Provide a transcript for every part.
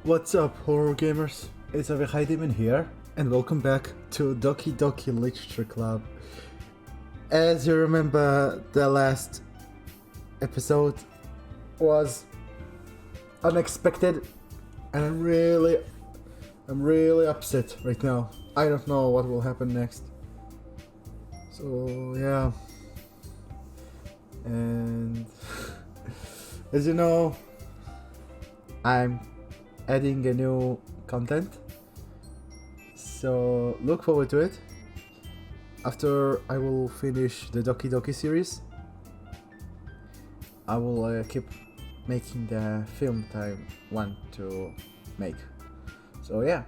What's up, horror gamers? It's Avichai Demon here, and welcome back to Doki Doki Literature Club. As you remember, the last episode was unexpected, and I'm really upset right now. I don't know what will happen next. So yeah, and as you know, I'm adding a new content, so look forward to it. After I will finish the Doki Doki series, I will keep making the film that I want to make. So yeah,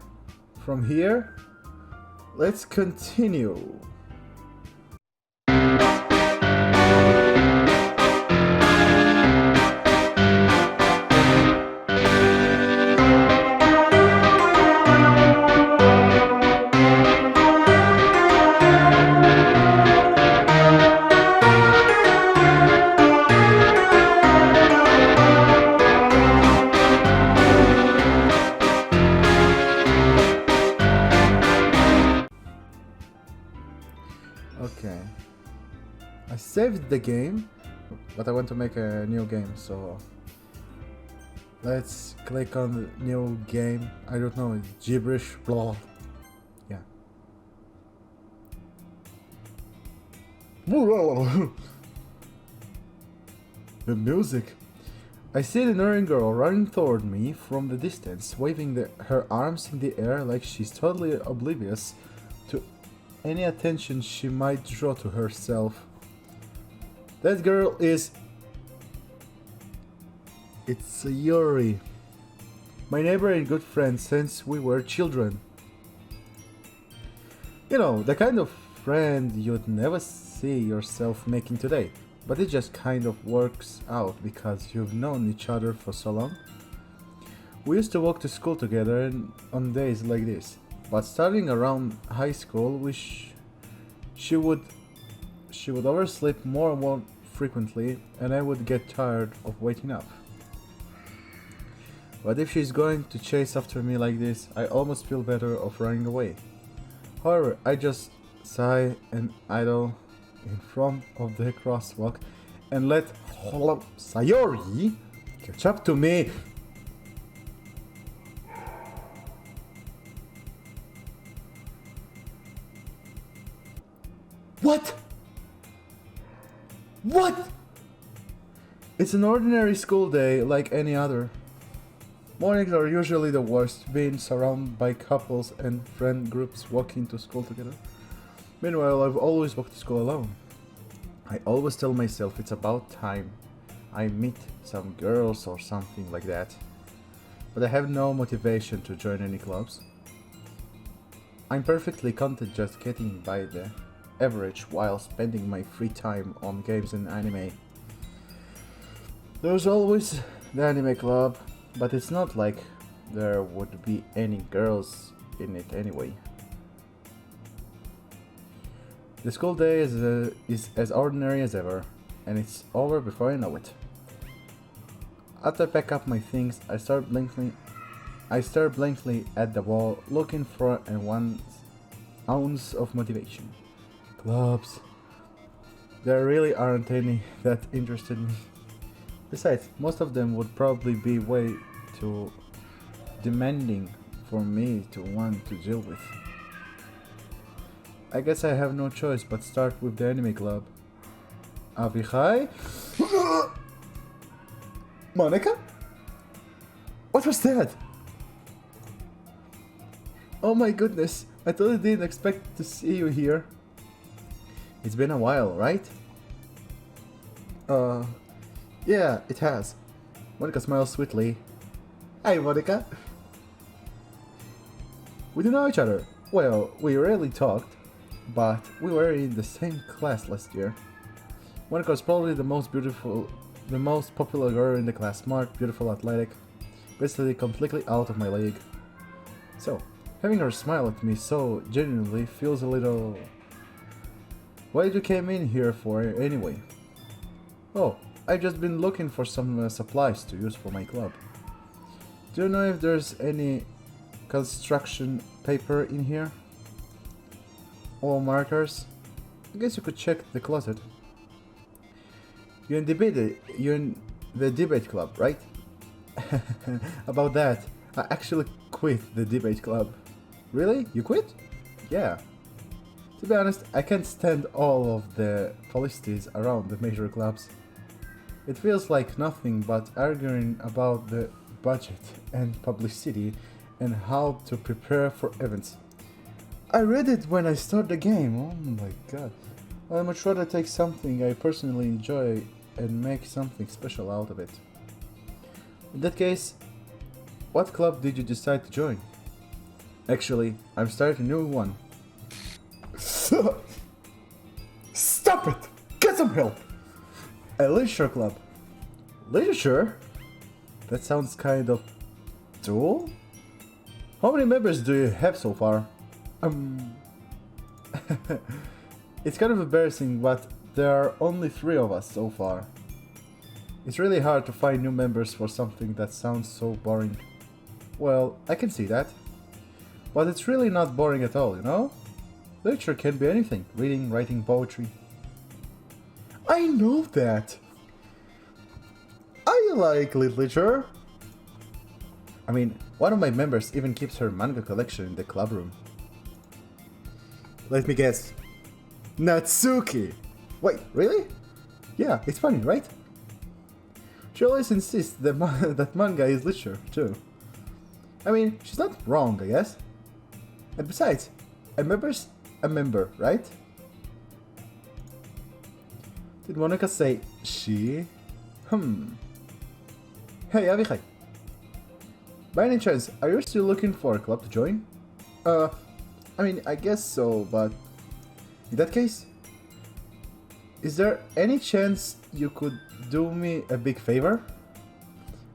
from here, let's continue. Okay, I saved the game, but I want to make a new game, so let's click on the new game. I don't know, gibberish, blah. Yeah. The music. I see an Northern girl running toward me from the distance, waving her arms in the air like she's totally oblivious to any attention she might draw to herself. That girl is... It's Yuri, my neighbor and good friend since we were children. You know, the kind of friend you'd never see yourself making today, but it just kind of works out because you've known each other for so long. We used to walk to school together and on days like this, but starting around high school, she would oversleep more and more frequently, and I would get tired of waking up. But if she's going to chase after me like this, I almost feel better of running away. However, I just sigh and idle in front of the crosswalk and let Sayori catch up to me. What? What? It's an ordinary school day like any other. Mornings are usually the worst, being surrounded by couples and friend groups walking to school together. Meanwhile, I've always walked to school alone. I always tell myself it's about time I meet some girls or something like that. But I have no motivation to join any clubs. I'm perfectly content just getting by the average while spending my free time on games and anime. There's always the anime club, but it's not like there would be any girls in it anyway. The school day is as ordinary as ever, and it's over before I know it. After I pack up my things, I stare blankly at the wall, looking for one ounce of motivation. Clubs. There really aren't any that interested me. Besides, most of them would probably be way too demanding for me to want to deal with. I guess I have no choice but start with the anime club. Avichai? Monica? What was that? Oh my goodness, I totally didn't expect to see you here. It's been a while, right? Yeah, it has. Monica smiles sweetly. Hi, Monica. We do know each other. Well, we rarely talked, but we were in the same class last year. Monica was probably the most popular girl in the class. Smart, beautiful, athletic, basically completely out of my league. So, having her smile at me so genuinely feels a little... What did you came in here for anyway? Oh, I've just been looking for some supplies to use for my club. Do you know if there's any construction paper in here? Or markers? I guess you could check the closet. You're in the debate club, right? About that, I actually quit the debate club. Really? You quit? Yeah. To be honest, I can't stand all of the felicities around the major clubs. It feels like nothing but arguing about the budget and publicity and how to prepare for events. I read it when I start the game, oh my god. I much rather take something I personally enjoy and make something special out of it. In that case, what club did you decide to join? Actually, I'm starting a new one. Stop it! Get some help! A literature club. Literature? That sounds kind of dull? How many members do you have so far? It's kind of embarrassing, but there are only 3 of us so far. It's really hard to find new members for something that sounds so boring. Well, I can see that. But it's really not boring at all, you know? Literature can be anything. Reading, writing, poetry. I know that! I like literature! I mean, one of my members even keeps her manga collection in the club room. Let me guess. Natsuki! Wait, really? Yeah, it's funny, right? She always insists that, that manga is literature, too. I mean, she's not wrong, I guess. And besides, a member's a member, right? Did Monica say she? Hey, Avichai. By any chance, are you still looking for a club to join? I mean, I guess so, but in that case, is there any chance you could do me a big favor?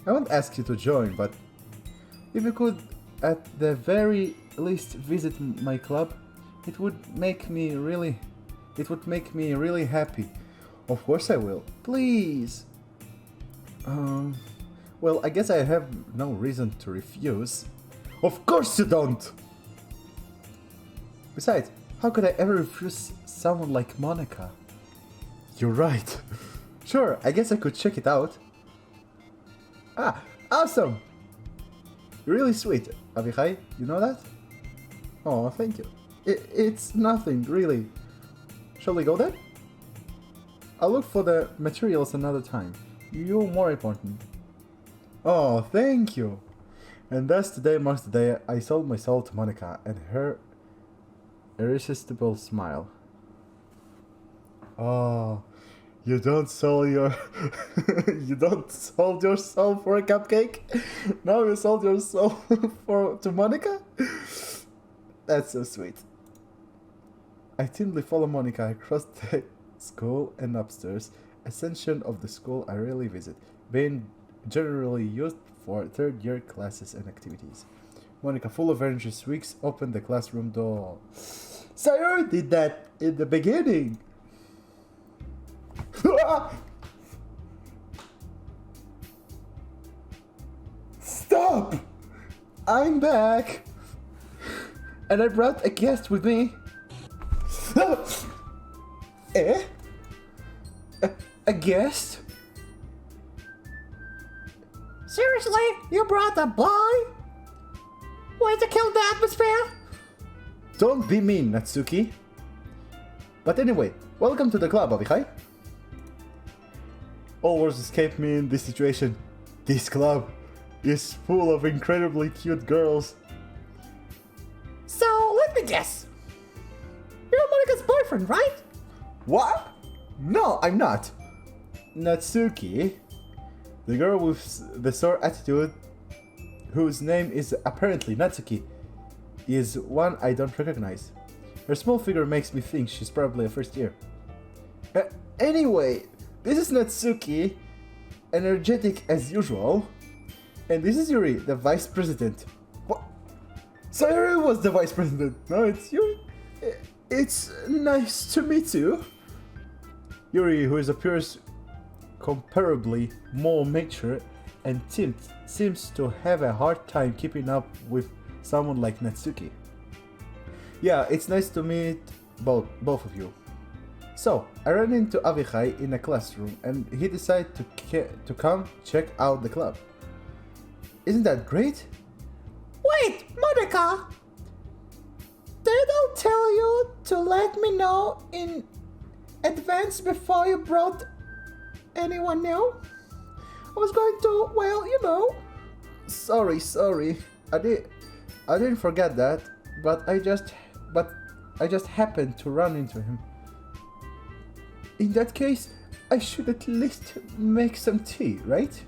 I won't ask you to join, but if you could at the very least visit my club, it would make me really happy. Of course I will. Please. Well, I guess I have no reason to refuse. Of course you don't! Besides, how could I ever refuse someone like Monica? You're right. Sure, I guess I could check it out. Ah, awesome! You're really sweet, Avichai, you know that? Oh, thank you. It's nothing, really. Shall we go there? I'll look for the materials another time. You're more important. Oh, thank you! And thus today marks the day I sold my soul to Monica and her irresistible smile. Oh, you don't sell your you don't sold your soul for a cupcake? Now you sold your soul to Monica? That's so sweet. I timidly follow Monica across the school and upstairs, ascension of the school I rarely visit, being generally used for third-year classes and activities. Monica, full of energy, squeaks open the classroom door. Sire did that in the beginning. Stop! I'm back! And I brought a guest with me. Eh? A guest? Seriously? You brought a boy? Way to kill the atmosphere? Don't be mean, Natsuki. But anyway, welcome to the club, Avichai. All words escape me in this situation. This club is full of incredibly cute girls. So, let me guess. You're Monica's boyfriend, right? What? No, I'm not. Natsuki, the girl with the sore attitude, whose name is apparently Natsuki, is one I don't recognize. Her small figure makes me think she's probably a first year. Anyway, this is Natsuki, energetic as usual, and this is Yuri, the vice president. What? So Yuri was the vice president. No, it's Yuri. It's nice to meet you. Yuri, who appears comparably more mature and seems to have a hard time keeping up with someone like Natsuki. Yeah, it's nice to meet both of you. So, I ran into Avihai in a classroom and he decided to come check out the club. Isn't that great? Wait, Monica! Did I tell you to let me know in advance before you brought anyone new? I was going to, well, you know. Sorry. I didn't forget that, but I just happened to run into him. In that case, I should at least make some tea, right?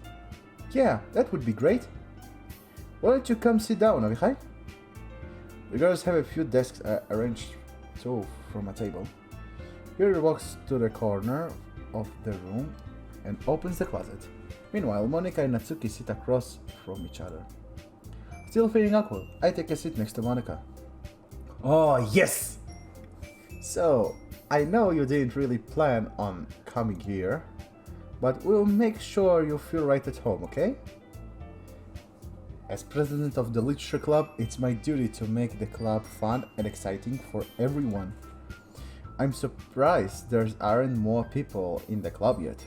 Yeah, that would be great. Why don't you come sit down, Avihai? The girls have a few desks arranged two from a table. Yuri walks to the corner of the room and opens the closet. Meanwhile, Monica and Natsuki sit across from each other. Still feeling awkward, I take a seat next to Monica. Oh, yes! So, I know you didn't really plan on coming here, but we'll make sure you feel right at home, okay? As president of the literature club, it's my duty to make the club fun and exciting for everyone. I'm surprised there aren't more people in the club yet.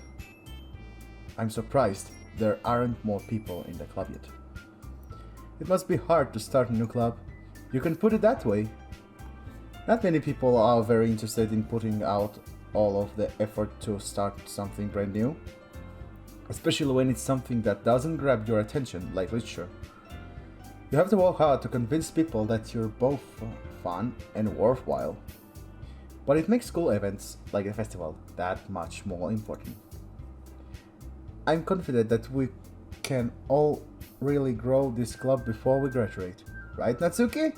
It must be hard to start a new club. You can put it that way. Not many people are very interested in putting out all of the effort to start something brand new, especially when it's something that doesn't grab your attention, like literature. You have to work hard to convince people that you're both fun and worthwhile. But it makes school events, like a festival, that much more important. I'm confident that we can all really grow this club before we graduate. Right, Natsuki?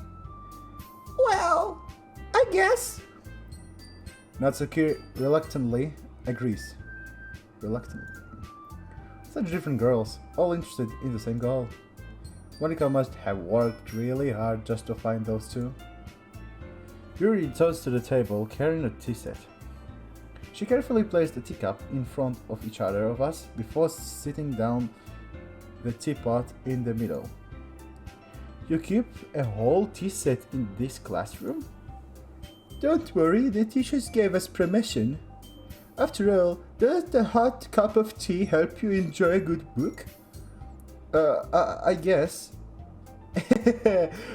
Well, I guess. Natsuki reluctantly agrees. Such different girls, all interested in the same goal. Monica must have worked really hard just to find those two. Yuri turns to the table carrying a tea set. She carefully placed the teacup in front of each other of us before sitting down the teapot in the middle. You keep a whole tea set in this classroom? Don't worry, the teachers gave us permission. After all, doesn't a hot cup of tea help you enjoy a good book? I guess.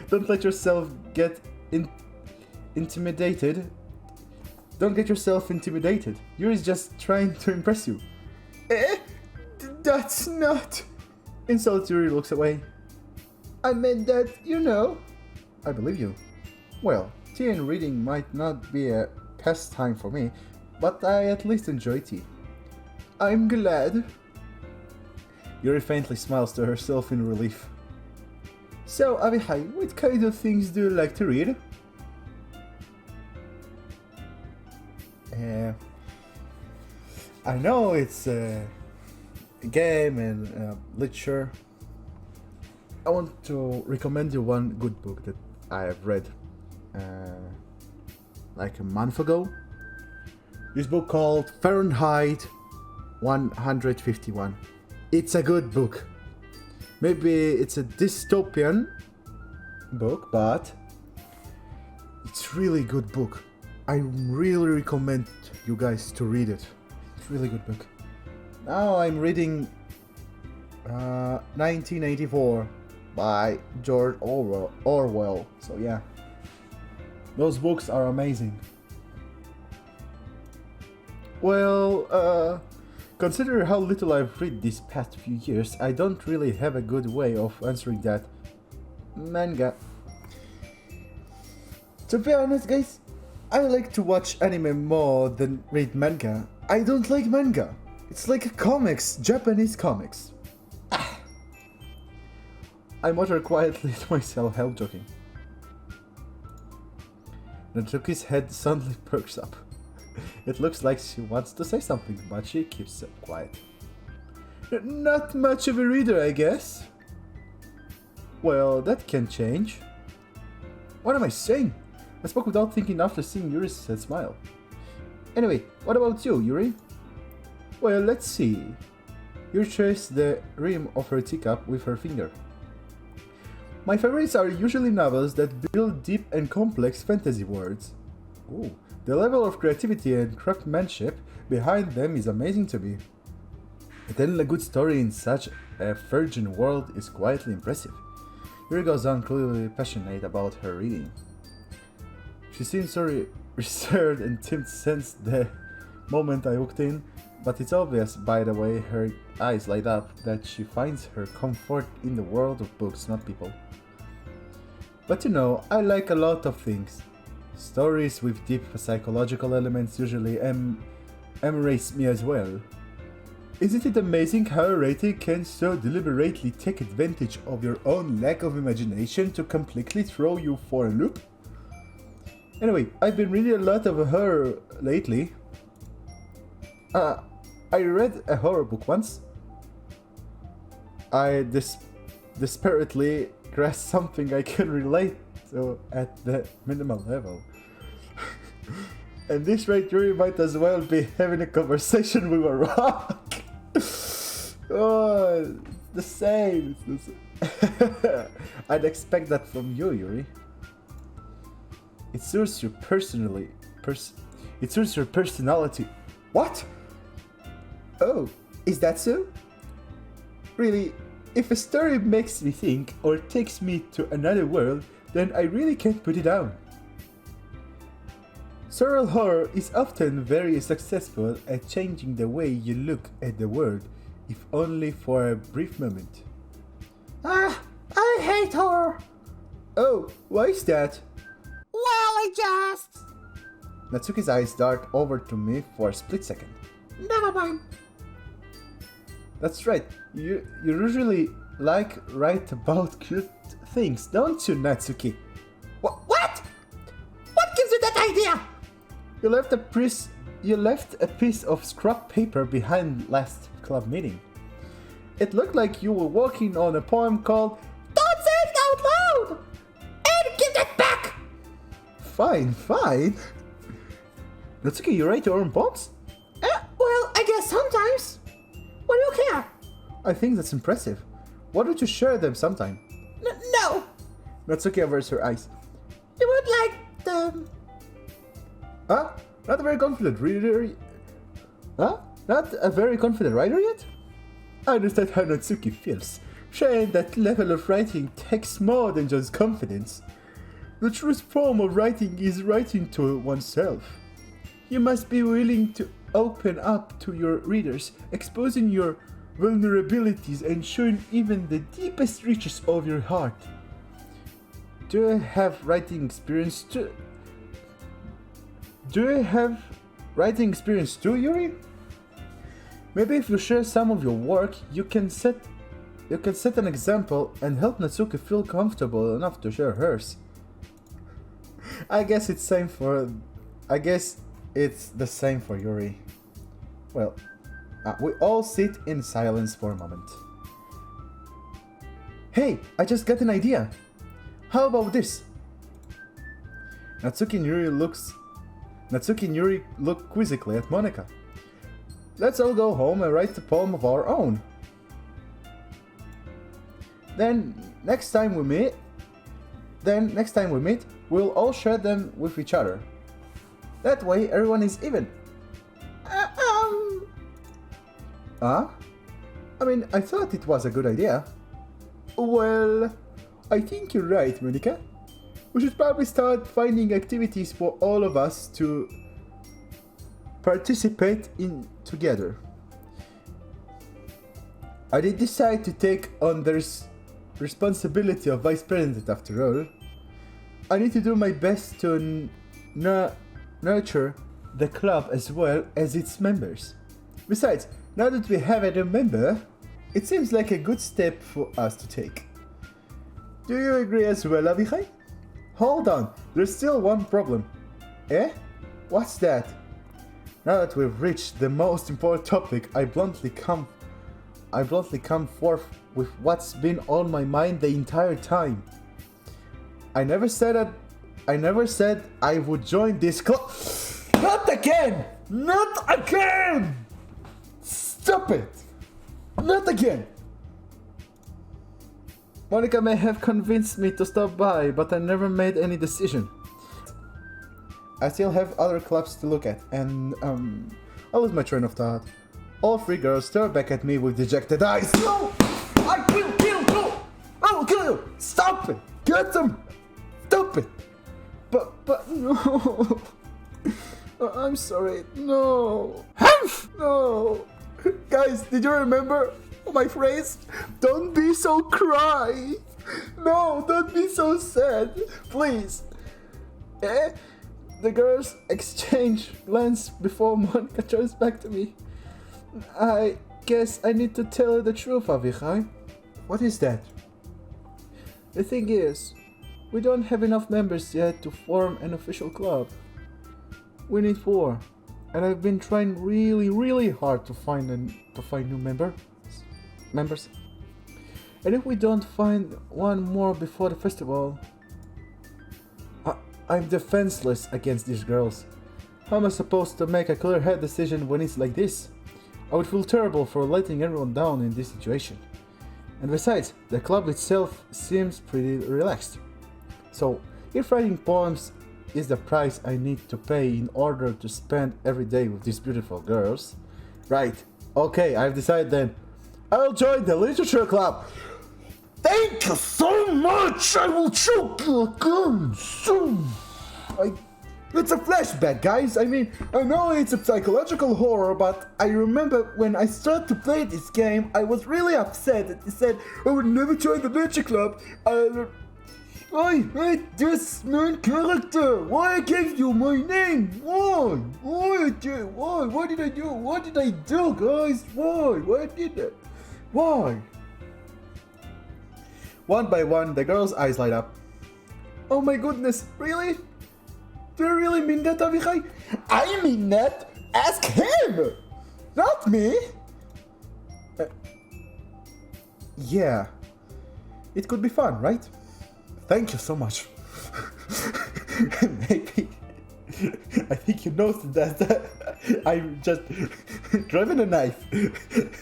Don't let yourself get intimidated. Don't get yourself intimidated. Yuri's just trying to impress you. That's not... Insulted Yuri looks away. I meant that, you know. I believe you. Well, tea and reading might not be a pastime for me, but I at least enjoy tea. I'm glad. Yuri faintly smiles to herself in relief. So, Avihai, what kind of things do you like to read? I know it's a game and literature. I want to recommend you one good book that I have read like a month ago. This book called Fahrenheit 151. It's a good book. Maybe it's a dystopian book, but it's really good book. I really recommend you guys to read it. It's a really good book. Now I'm reading 1984 by George Orwell. So yeah, those books are amazing. Well, consider how little I've read these past few years, I don't really have a good way of answering that. Manga. To be honest, guys, I like to watch anime more than read manga. I don't like manga. It's like comics, Japanese comics. I mutter quietly to myself, hell joking. Natsuki's head suddenly perks up. It looks like she wants to say something, but she keeps it quiet. Not much of a reader, I guess. Well, that can change. What am I saying? I spoke without thinking after seeing Yuri's sad smile. Anyway, what about you, Yuri? Well, let's see. You trace the rim of her teacup with her finger. My favorites are usually novels that build deep and complex fantasy worlds. Ooh, the level of creativity and craftsmanship behind them is amazing to me. Telling a good story in such a virgin world is quietly impressive. Yuri goes on, clearly passionate about her reading. She seems so reserved and timid since the moment I walked in, but it's obvious by the way her eyes light up that she finds her comfort in the world of books, not people. But you know, I like a lot of things. Stories with deep psychological elements usually embrace me as well. Isn't it amazing how a writer can so deliberately take advantage of your own lack of imagination to completely throw you for a loop? Anyway, I've been reading a lot of horror lately. I read a horror book once. I desperately grasped something I can relate to at the minimal level. And this rate, Yuri might as well be having a conversation with a rock. Oh, it's the same. I'd expect that from you, Yuri. It suits your personality. It suits your personality. What? Oh, is that so? Really, if a story makes me think or takes me to another world, then I really can't put it down. Surreal horror is often very successful at changing the way you look at the world, if only for a brief moment. I hate horror. Oh, why is that? Well, I just... Natsuki's eyes dart over to me for a split second. Never mind. That's right, you usually write about cute things, don't you, Natsuki? What? What gives you that idea? You left a piece of scrap paper behind last club meeting. It looked like you were working on a poem called Don't say it out loud! And give that back! Fine. Natsuki, you write your own poems? Well, I guess sometimes. Why do you care? I think that's impressive. Why don't you share them sometime? No! Natsuki averts her eyes. You would like them. Huh? Not a very confident reader. Huh? Not a very confident writer yet? I understand how Natsuki feels. Sharing that level of writing takes more than just confidence. The truest form of writing is writing to oneself. You must be willing to open up to your readers, exposing your vulnerabilities and showing even the deepest reaches of your heart. Do you have writing experience too? Yuri? Maybe if you share some of your work, you can set an example and help Natsuki feel comfortable enough to share hers. I guess it's the same for Yuri. Well, we all sit in silence for a moment. Hey, I just got an idea. How about this? Natsuki and Yuri look quizzically at Monika. Let's all go home and write a poem of our own. Then next time we meet, we'll all share them with each other. That way everyone is even. I mean, I thought it was a good idea. Well, I think you're right, Monika. We should probably start finding activities for all of us to participate in together. I did decide to take on the responsibility of vice president after all. I need to do my best to nurture the club as well as its members. Besides, now that we have a new member, it seems like a good step for us to take. Do you agree as well, Avichai? Hold on, there's still one problem. Eh? What's that? Now that we've reached the most important topic, I bluntly come forth with what's been on my mind the entire time. I never said I would join this club. Not again! Not again! Stop it! Not again! Monica may have convinced me to stop by, but I never made any decision. I still have other clubs to look at, and I lose my train of thought. All three girls stare back at me with dejected eyes. No! I will kill you! I will kill you! Stop it! Get them! Stop it! But no! I'm sorry. No! No! Guys, did you remember my phrase? Don't be so cry! No, don't be so sad! Please! Eh? The girls exchange glance before Monica turns back to me. I guess I need to tell her the truth, Avichai. What is that? The thing is, we don't have enough members yet to form an official club. We need 4, and I've been trying really hard to find new members. And if we don't find one more before the festival, I'm defenseless against these girls. How am I supposed to make a clear-headed decision when it's like this? I would feel terrible for letting everyone down in this situation. And besides, the club itself seems pretty relaxed. So, if writing poems is the price I need to pay in order to spend every day with these beautiful girls, right, okay, I've decided then. I'll join the literature club! Thank you so much! I will choke you again soon! It's a flashback, guys. I mean, I know it's a psychological horror, but I remember when I started to play this game, I was really upset that they said I would never join the literature club. I hate this main character. Why I gave you my name? Why? Why did I do? What did I do, guys? Why did I? Why? One by one, the girl's eyes light up. Oh my goodness, really? Do you really mean that, Avichai? I mean that? Ask him! Not me! Yeah. It could be fun, right? Thank you so much. Maybe. I think you noticed that I'm just grabbing a knife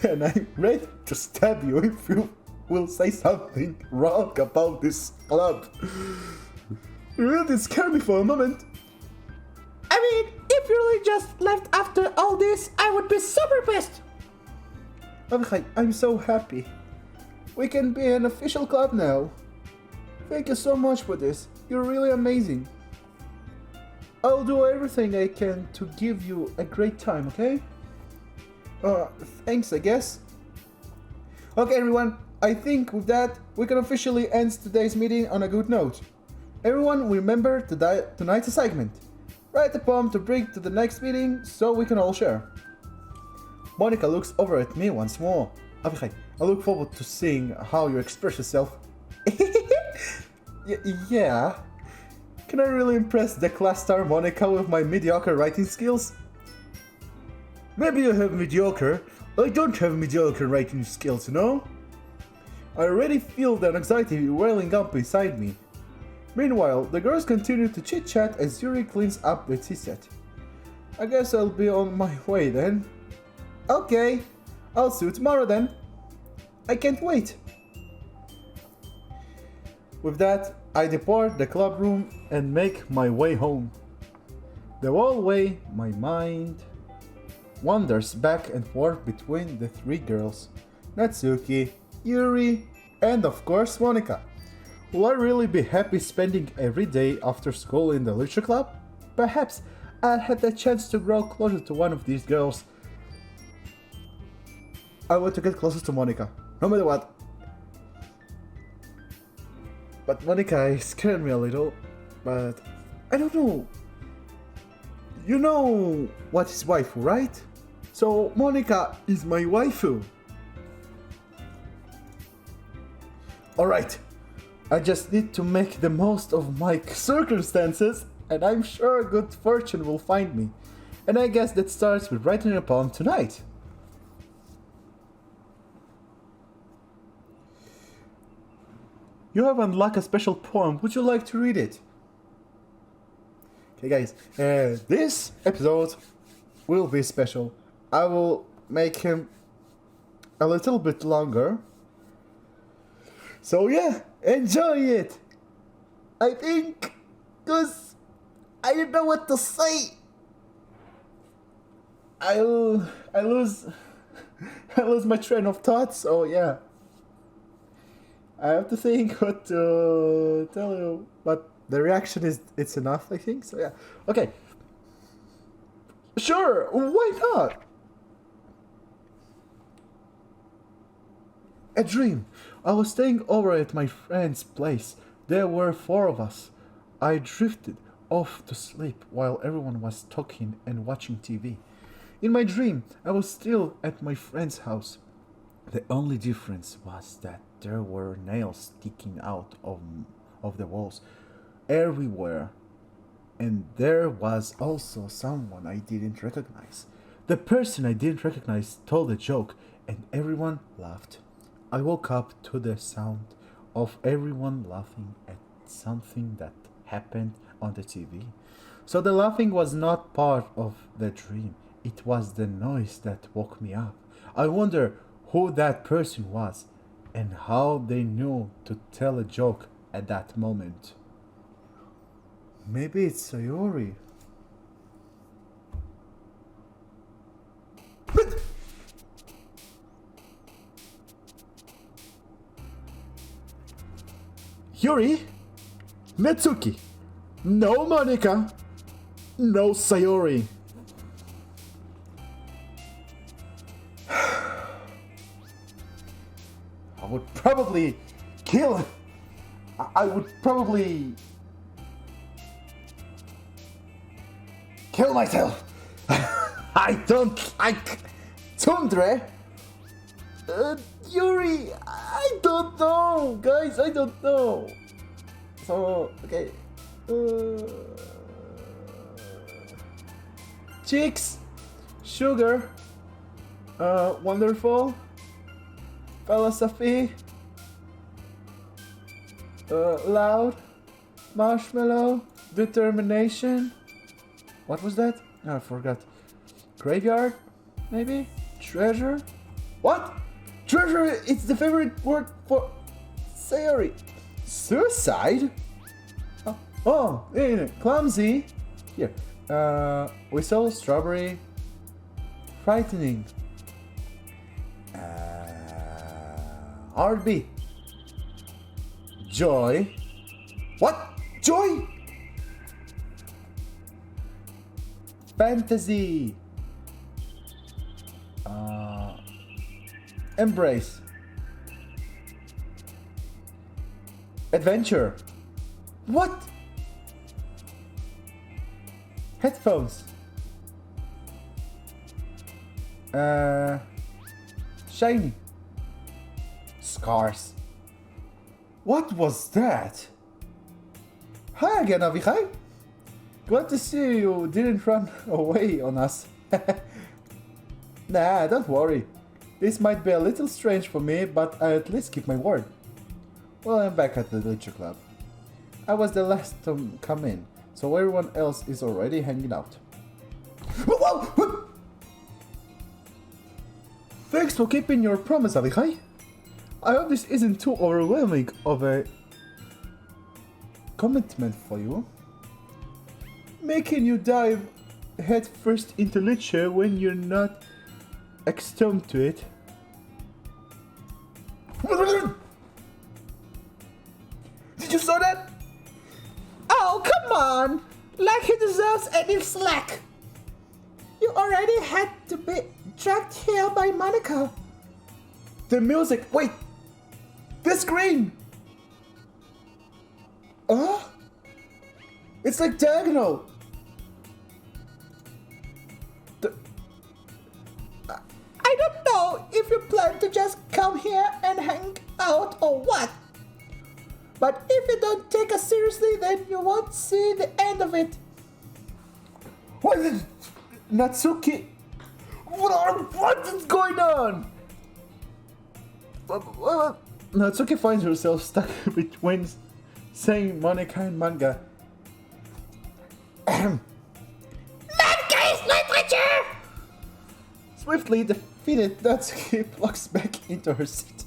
and I'm ready to stab you if you will say something wrong about this club. You really scared me for a moment. I mean, if you really just left after all this, I would be super pissed. Avichai, I'm so happy. We can be an official club now. Thank you so much for this. You're really amazing. I'll do everything I can to give you a great time, okay? Thanks, I guess. Okay, everyone. I think with that, we can officially end today's meeting on a good note. Everyone remember tonight's assignment. Write a poem to bring to the next meeting so we can all share. Monica looks over at me once more. Avichai, I look forward to seeing how you express yourself. Yeah. Can I really impress the class star Monica with my mediocre writing skills? Maybe you have mediocre. I don't have mediocre writing skills, you know? I already feel the anxiety welling up inside me. Meanwhile, the girls continue to chit-chat as Yuri cleans up the tea set. I guess I'll be on my way then. Okay, I'll see you tomorrow then. I can't wait. With that, I depart the club room and make my way home. The whole way, my mind wanders back and forth between the 3 girls, Natsuki, Yuri, and of course Monica. Will I really be happy spending every day after school in the literature club? Perhaps I'll have the chance to grow closer to one of these girls. I want to get closer to Monica, no matter what. But Monica scared me a little, but I don't know. You know what is waifu, right? So Monica is my waifu. Alright, I just need to make the most of my circumstances, and I'm sure good fortune will find me. And I guess that starts with writing a poem tonight. You have unlocked a special poem. Would you like to read it? Okay, guys. This episode will be special. I will make him a little bit longer. So yeah, enjoy it. I think, cause I don't know what to say. I lose my train of thought. So yeah, I have to think what to tell you. But the reaction it's enough. I think so. Yeah. Okay. Sure. Why not? A dream. I was staying over at my friend's place. There were 4 of us. I drifted off to sleep while everyone was talking and watching TV. In my dream, I was still at my friend's house. The only difference was that there were nails sticking out of the walls everywhere. And there was also someone I didn't recognize. The person I didn't recognize told a joke, and everyone laughed. I woke up to the sound of everyone laughing at something that happened on the TV. So the laughing was not part of the dream. It was the noise that woke me up. I wonder who that person was and how they knew to tell a joke at that moment. Maybe it's Sayori. Yuri? Natsuki? No Monica? No Sayori. I would probably kill. I would probably kill myself. I don't like Tundra. Yuri, I don't know, guys. I don't know. So okay. Chicks, sugar, wonderful, philosophy, loud, marshmallow, determination. What was that? Oh, I forgot. Graveyard, maybe? Treasure? What? Treasure is the favorite word for Sayori. Suicide? Oh, clumsy. Here. Whistle, strawberry. Frightening. Heartbeat. Joy. What? Joy? Fantasy. Embrace. Adventure. What? Headphones. Shiny. Scars. What was that? Hi again, Avichai. Glad to see you didn't run away on us. Nah, don't worry. This might be a little strange for me, but I at least keep my word. Well, I'm back at the Literature Club. I was the last to come in, so everyone else is already hanging out. Thanks for keeping your promise, Avichai. I hope this isn't too overwhelming of a commitment for you. Making you dive headfirst into literature when you're not accustomed to it. Did you saw that? Oh, come on! Like he deserves any slack. You already had to be dragged here by Monica. The music. Wait. The screen. It's like diagonal. I don't know if you plan to just come here and hang out or what. But if you don't take us seriously, then you won't see the end of it. What is Natsuki? What is going on? Natsuki finds herself stuck between saying Monica and manga. Manga is literature! Swiftly, the Defeated, Natsuki plugs back into her seat.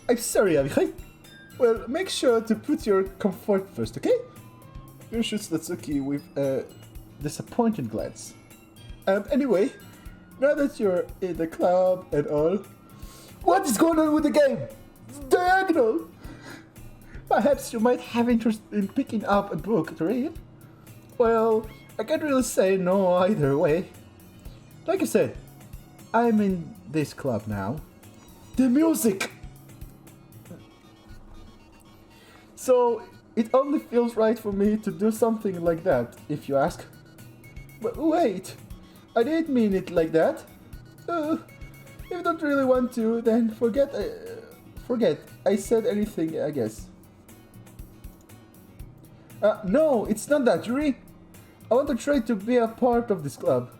I'm sorry, Abihai. Well, make sure to put your comfort first, okay? You shoots Natsuki with a disappointed glance. Anyway, now that you're in the club and all, what is going on with the game? It's diagonal! Perhaps you might have interest in picking up a book to read? Well, I can't really say no either way. Like I said, I'm in this club now. The music! So, it only feels right for me to do something like that, if you ask. But wait, I didn't mean it like that. If you don't really want to, then forget I said anything, I guess. No, it's not that, Yuri. I want to try to be a part of this club.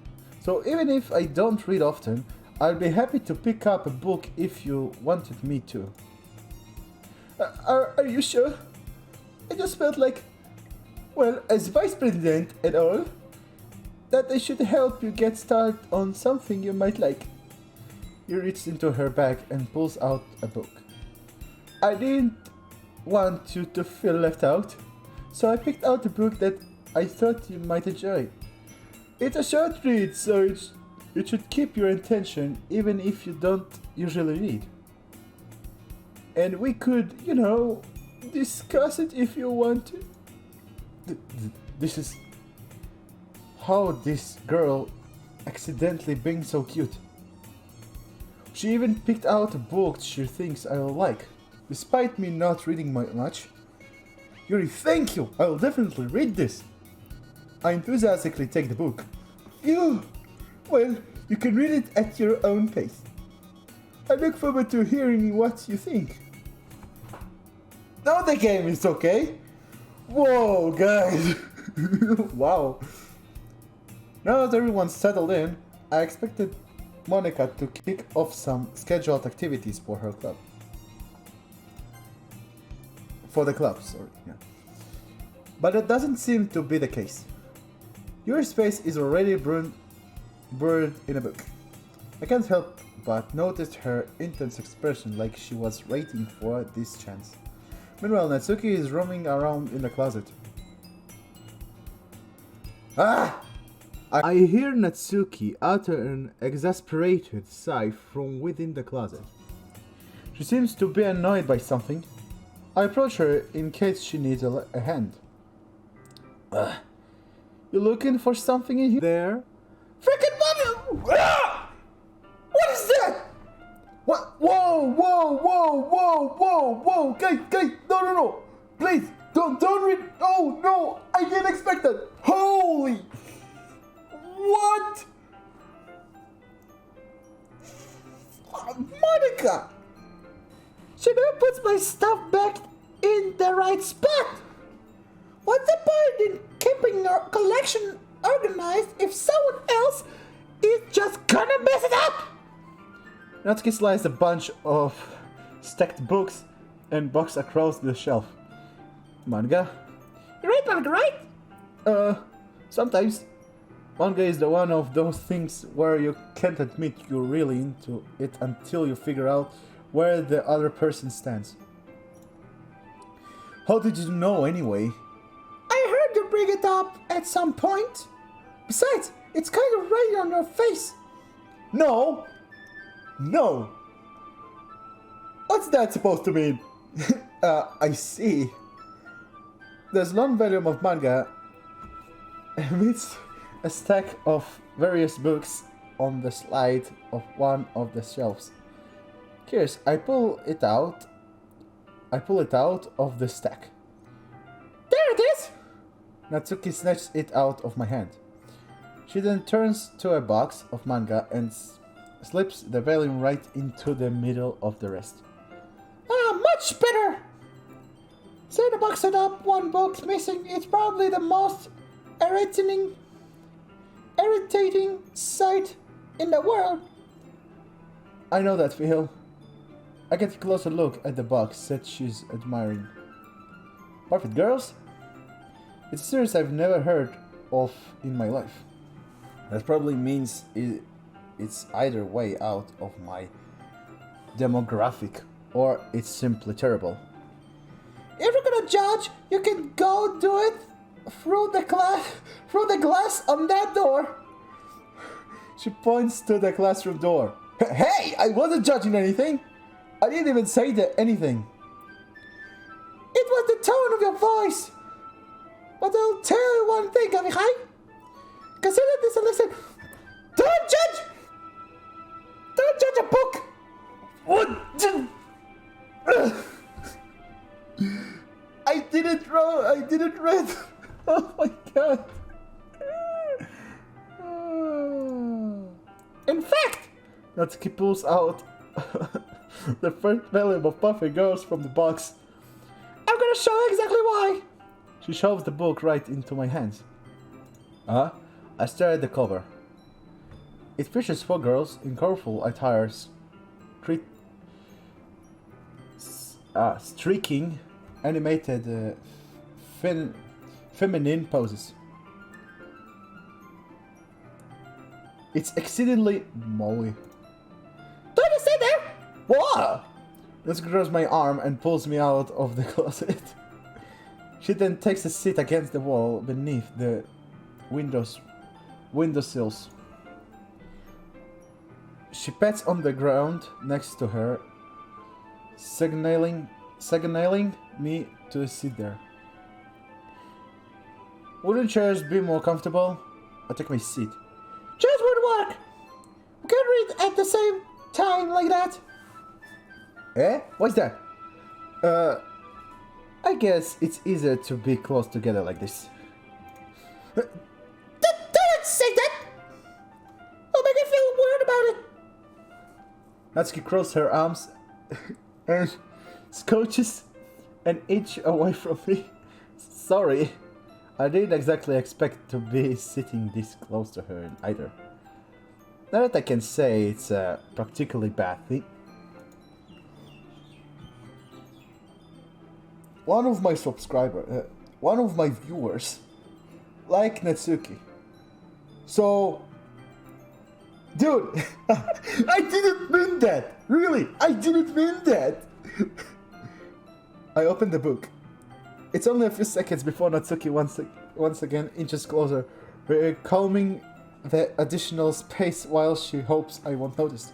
So even if I don't read often, I'll be happy to pick up a book if you wanted me to. Are you sure? I just felt like, well, as vice president and all, that I should help you get started on something you might like. He reaches into her bag and pulls out a book. I didn't want you to feel left out, so I picked out a book that I thought you might enjoy. It's a short read, so it should keep your attention even if you don't usually read. And we could, discuss it if you want to. This is how this girl accidentally being so cute. She even picked out a book she thinks I will like, despite me not reading much. Yuri, thank you! I will definitely read this! I enthusiastically take the book. Well, you can read it at your own pace. I look forward to hearing what you think. Now the game is okay! Whoa, guys! Wow. Now that everyone's settled in, I expected Monica to kick off some scheduled activities for her club. For the club, sorry. Yeah. But it doesn't seem to be the case. Your space is already buried in a book. I can't help but notice her intense expression like she was waiting for this chance. Meanwhile, Natsuki is roaming around in the closet. Ah! I hear Natsuki utter an exasperated sigh from within the closet. She seems to be annoyed by something. I approach her in case she needs a hand. You looking for something in here? There? Freaking money! Ah! What is that? What? Whoa! Guys, no! Please, don't read. Oh no, I didn't expect that. Holy! What? Monica! She never puts my stuff back in the right spot. What's the point in keeping your collection organized if someone else is just gonna mess it up? Natsuki slides a bunch of stacked books and box across the shelf. Manga? You read manga, right? Sometimes. Manga is the one of those things where you can't admit you're really into it until you figure out where the other person stands. How did you know anyway? I heard you bring it up at some point. Besides, it's kind of right on your face. No! What's that supposed to mean? I see. There's one volume of manga amidst a stack of various books on the slide of one of the shelves. Curious, I pull it out of the stack. There it is! Natsuki snatches it out of my hand. She then turns to a box of manga and slips the volume right into the middle of the rest. Much better! Say the box set up, one book's missing. It's probably the most irritating sight in the world. I know that feel. I get a closer look at the box that she's admiring. Perfect Girls? It's a series I've never heard of in my life. That probably means it's either way out of my demographic or it's simply terrible. If you're gonna judge, you can go do it through the glass on that door. She points to the classroom door. Hey, I wasn't judging anything. I didn't even say anything. It was the tone of your voice. But I'll tell you one thing, Avichai. Consider this a lesson. Don't judge! Don't judge a book! What? I didn't read. Oh my god. In fact, Natsuki pulls out the first volume of Puffy Girls from the box. I'm gonna show you exactly why. She shoves the book right into my hands. I stare at the cover. It features 4 girls in colorful attires, streaking, animated, feminine poses. It's exceedingly mowy. Don't you sit there? What? This grabs my arm and pulls me out of the closet. She then takes a seat against the wall beneath the windowsills. She pats on the ground next to her, signaling me to sit there. Wouldn't chairs be more comfortable? I take my seat. Chairs would work. We can read at the same time like that. Eh? What's that? I guess it's easier to be close together like this. Don't say that! It'll make me feel weird about it. Natsuki crosses her arms and scooches an inch away from me. Sorry, I didn't exactly expect to be sitting this close to her either. Not that I can say it's a particularly bad thing. One of my viewers, like Natsuki. So, dude, I didn't mean that. Really, I didn't mean that. I open the book. It's only a few seconds before Natsuki once again inches closer, calming the additional space while she hopes I won't notice.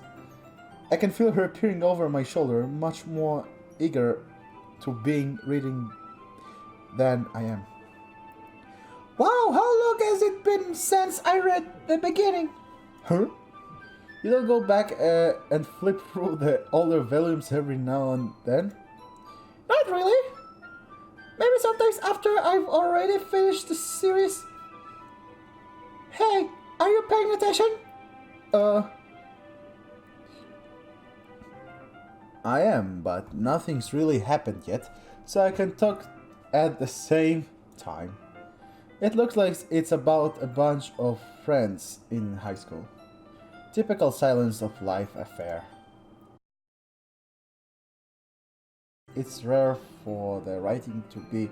I can feel her peering over my shoulder, much more eager to being reading than I am. Wow, how long has it been since I read the beginning? Huh? You don't go back and flip through the older volumes every now and then? Not really. Maybe sometimes after I've already finished the series. Hey, are you paying attention? I am, but nothing's really happened yet, so I can talk at the same time. It looks like it's about a bunch of friends in high school. Typical silence of life affair. It's rare for the writing to be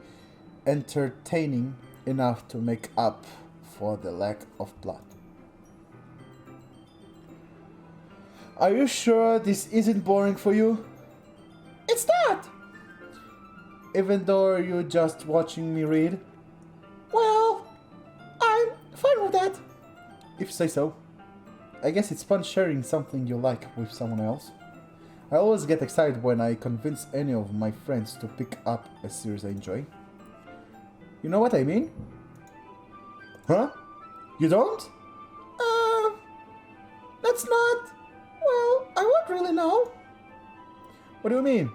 entertaining enough to make up for the lack of plot. Are you sure this isn't boring for you? It's not! Even though you're just watching me read? Well, I'm fine with that. If you say so. I guess it's fun sharing something you like with someone else. I always get excited when I convince any of my friends to pick up a series I enjoy. You know what I mean? Huh? You don't? That's not... Well, I won't really know. What do you mean?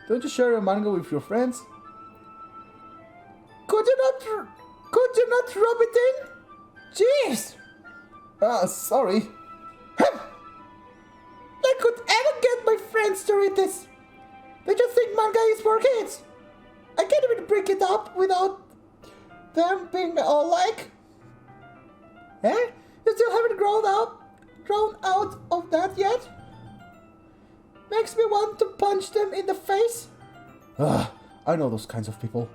Don't you share your manga with your friends? Could you not rub it in? Jeez! Sorry. I could ever get my friends to read this. They just think manga is for kids. I can't even break it up without them being all like... Eh? You still haven't grown out of that yet? Makes me want to punch them in the face. I know those kinds of people.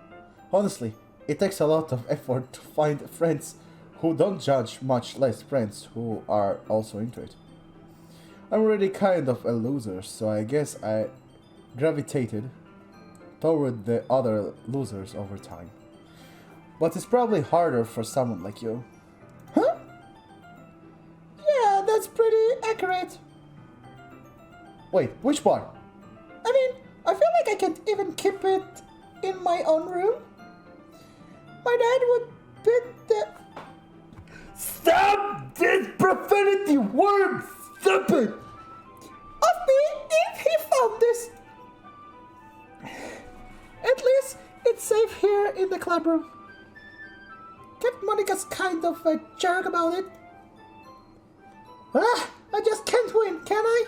Honestly, it takes a lot of effort to find friends who don't judge, much less friends who are also into it. I'm already kind of a loser, so I guess I gravitated toward the other losers over time. But it's probably harder for someone like you. Huh? Yeah, that's pretty accurate. Wait, which part? I mean, I feel like I can't even keep it in my own room. My dad would beat the... Stop this profanity word! Stop it! Of me if he found this. At least it's safe here in the club room. Captain Monica's kind of a jerk about it. I just can't win, can I?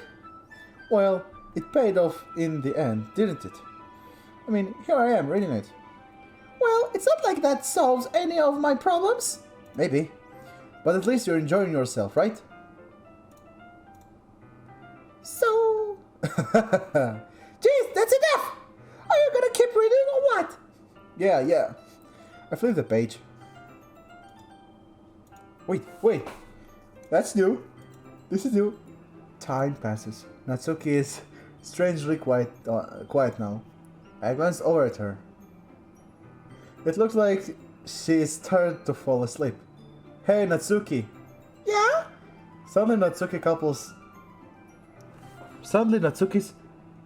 Well, it paid off in the end, didn't it? I mean, here I am reading it. Well, it's not like that solves any of my problems. Maybe. But at least you're enjoying yourself, right? So... Jeez, that's enough! Are you gonna keep reading or what? Yeah. I flipped the page. Wait. That's new. This is new. Time passes. Natsuki is strangely quiet now. I glanced over at her. It looks like she is starting to fall asleep. Hey, Natsuki. Yeah? Suddenly Natsuki's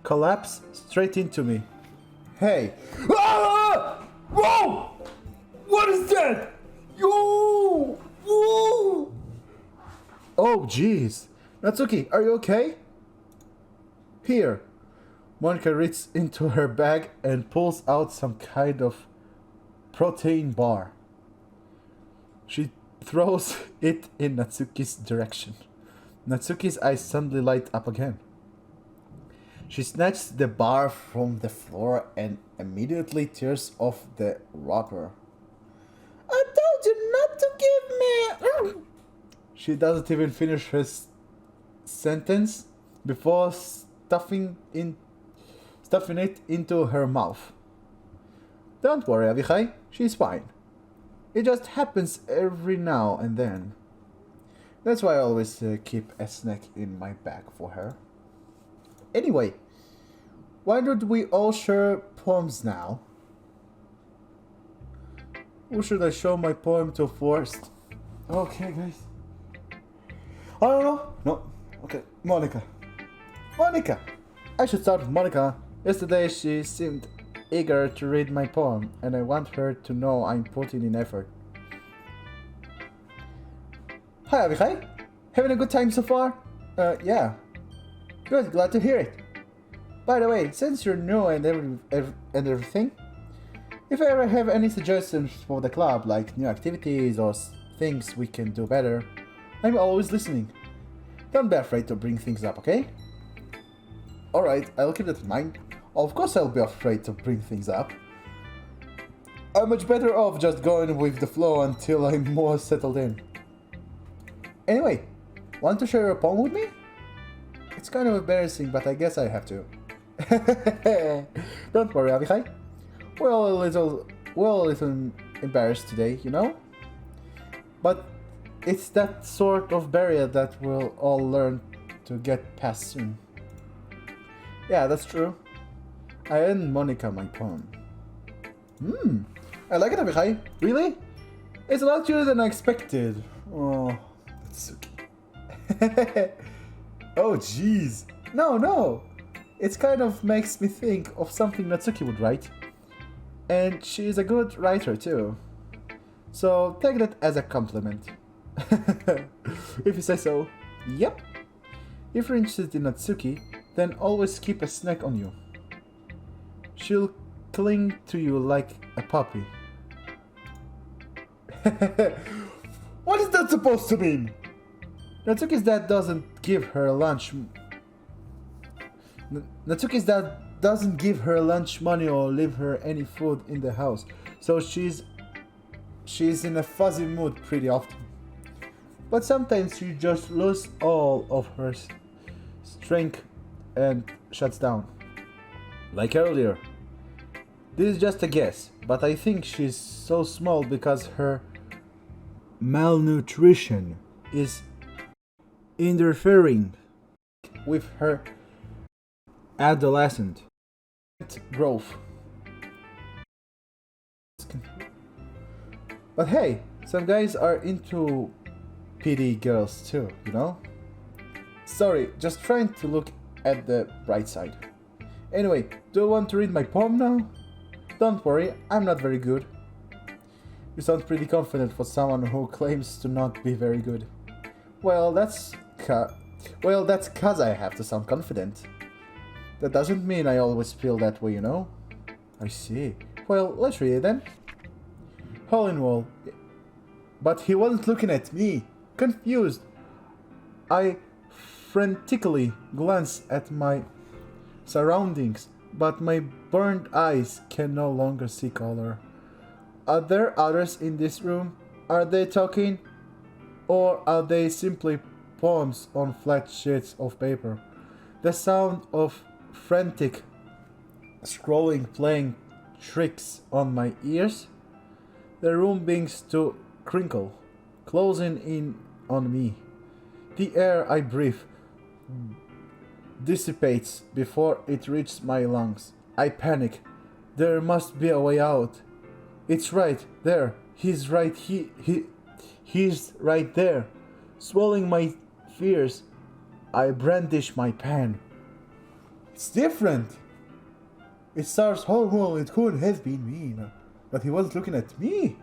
collapse straight into me. Hey. Ah! Whoa! What is that? Yo! Whoa! Oh, jeez. Natsuki, are you okay? Here. Monica reaches into her bag and pulls out some kind of protein bar. She throws it in Natsuki's direction. Natsuki's eyes suddenly light up again. She snatches the bar from the floor and immediately tears off the wrapper. I told you not to give me... She doesn't even finish her sentence before stuffing it into her mouth. Don't worry, Avichai, she's fine. It just happens every now and then. That's why I always keep a snack in my bag for her. Anyway, why don't we all share poems now? Who should I show my poem to first? Okay, guys. I don't know. No. Okay, Monica. I should start with Monica. Yesterday she seemed eager to read my poem, and I want her to know I'm putting in effort. Hi, Avichai. Having a good time so far? Yeah. Good, glad to hear it. By the way, since you're new and everything, if I ever have any suggestions for the club, like new activities or things we can do better, I'm always listening. Don't be afraid to bring things up, okay? Alright, I'll keep that in mind. Of course I'll be afraid to bring things up. I'm much better off just going with the flow until I'm more settled in. Anyway, want to share a poem with me? It's kind of embarrassing, but I guess I have to. Don't worry, Avichai. We're a little embarrassed today, you know? But it's that sort of barrier that we'll all learn to get past soon. Yeah, that's true. I earned Monica my poem. I like it, Avichai. Really? It's a lot cuter than I expected. Oh, Natsuki. Oh, jeez. No. It kind of makes me think of something Natsuki would write. And she's a good writer, too. So take that as a compliment. If you say so. Yep. If you're interested in Natsuki, then always keep a snack on you. She'll cling to you like a puppy. What is that supposed to mean? Natsuki's dad doesn't give her lunch. Natsuki's dad doesn't give her lunch money or leave her any food in the house, so she's in a fuzzy mood pretty often. But sometimes she just loses all of her strength and shuts down. Like earlier. This is just a guess, but I think she's so small because her malnutrition is interfering with her adolescent growth. But hey, some guys are into PD girls too, you know? Sorry, just trying to look at the bright side. Anyway, do you want to read my poem now? Don't worry, I'm not very good. You sound pretty confident for someone who claims to not be very good. Well, that's cause I have to sound confident. That doesn't mean I always feel that way, you know? I see. Well, let's read it then. Hole in wall. But he wasn't looking at me. Confused. I frantically glanced at my surroundings, but my burned eyes can no longer see color. Are there others in this room? Are they talking? Or are they simply poems on flat sheets of paper? The sound of frantic scrolling playing tricks on my ears? The room begins to crinkle, closing in on me. The air I breathe dissipates before it reaches my lungs. I panic. There must be a way out. It's right there. He's right he's right there. Swallowing my fears, I brandish my pen. It's different. It starts whole well, it could have been me, but he wasn't looking at me.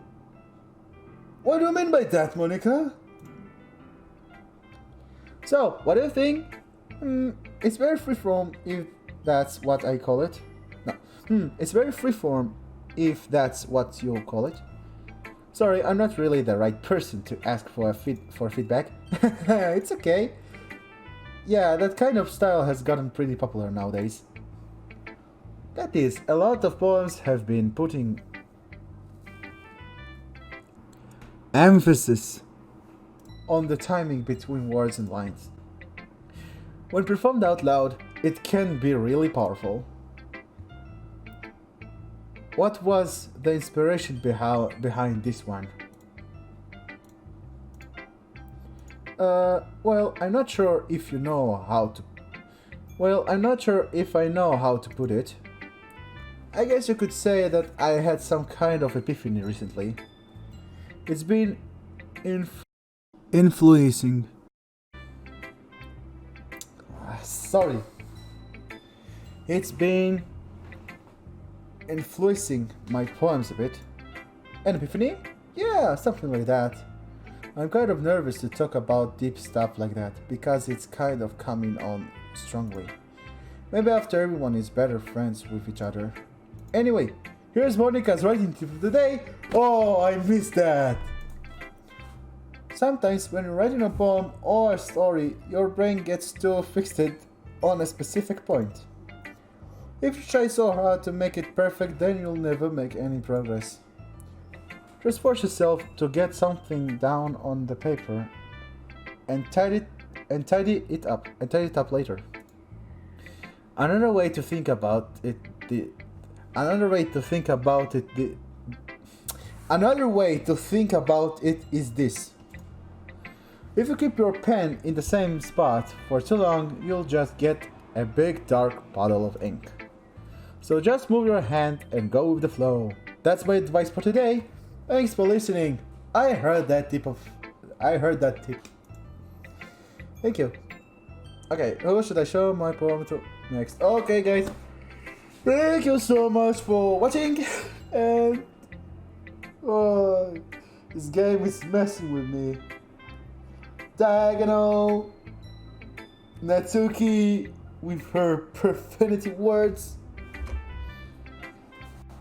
What do you mean by that, Monica? So, what do you think? It's very freeform, if that's what I call it. No, it's very freeform, if that's what you call it. Sorry, I'm not really the right person to ask for feedback. It's okay. Yeah, that kind of style has gotten pretty popular nowadays. That is, a lot of poems have been putting emphasis on the timing between words and lines. When performed out loud, it can be really powerful. What was the inspiration behind this one? Well, I'm not sure if I know how to put it. I guess you could say that I had some kind of epiphany recently. It's been influencing. Sorry. It's been influencing my poems a bit. An epiphany? Yeah, something like that. I'm kind of nervous to talk about deep stuff like that because it's kind of coming on strongly. Maybe after everyone is better friends with each other. Anyway, here's Monica's writing tip of the day. Oh, I missed that! Sometimes when you're writing a poem or a story, your brain gets too fixated on a specific point. If you try so hard to make it perfect, then you'll never make any progress. Just force yourself to get something down on the paper and tidy it up later. Another way to think about it is this. If you keep your pen in the same spot for too long, you'll just get a big dark puddle of ink. So just move your hand and go with the flow. That's my advice for today. Thanks for listening. I heard that tip. Thank you. Okay, who should I show my poem to next? Okay, guys. Thank you so much for watching. And this game is messing with me. Diagonal. Natsuki with her profanity words.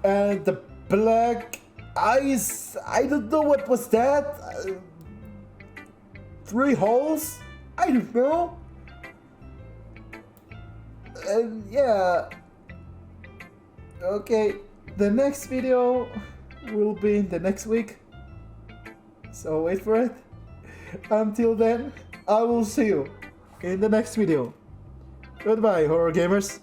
And the black eyes. I don't know what was that. 3 holes? I don't know. And yeah. Okay, the next video will be in the next week. So wait for it. Until then, I will see you in the next video. Goodbye, horror gamers.